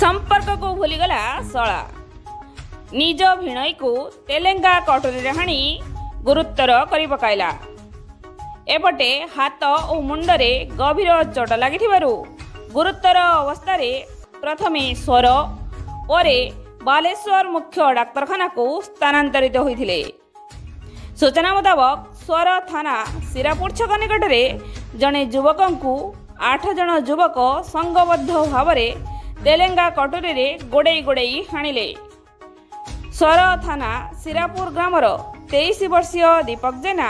संपर्क को भूलीगला शला निज भिणई को तेलेंगा कटोरी हाणी गुरुतर कर पकाइला। एपटे हाथ और मुंडरे गभीर चोट लगी गुरुतर अवस्था प्रथमे स्वर और बालेश्वर मुख्य डाक्तरखाना को स्थानांतरित होते। सूचना मुताबक स्वर थाना शिरापुर छक निकट में जड़े युवक को 8 जन युवक संगबद्ध भाव में तेलेंगा कटोरी गोड़े गोड़े हाणिले। स्वर थाना शिरापुर ग्रामर 23 वर्षीय दीपक जेना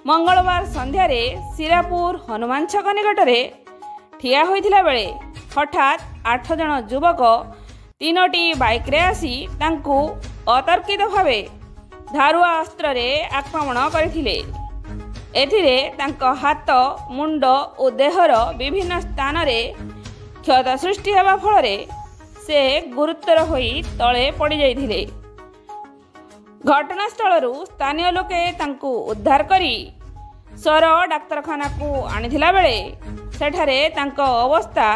मंगलवार संध्यार शिरापुर हनुमान छक निकट में ठिया होइथिला बेले हठात 8 जन युवक 3टी बाइक रे आसी तांकु अतर्कित भावे धारुआ अस्त्र रे आक्रमण करथिले। एथिरे तांको हाथ मुंड और देहर विभिन्न स्थान रे क्षत सृष्टि हेबा फल से गुरुतर होई तले पड़ जाइथिले। घटनास्थल स्थानीय लोके तांकु उद्धार करी स्वर डाक्तरखाना को आनिथिला बेले सेठारे तांको अवस्था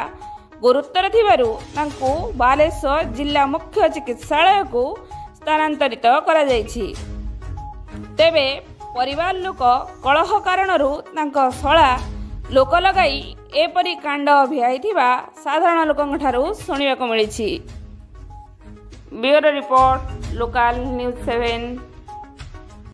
गुरुतर थिबारु तांकु बालेश्वर जिला मुख्य चिकित्सालय को स्थानांतरित करा जायछि। तेबे परिवार लोक कलह कारणरू तांको शला लोक लगाई एपरी कांड भिआइथिबा साधारण लोकंक ठारू सुनिबाको मिलिछि। Bureau report local news 7।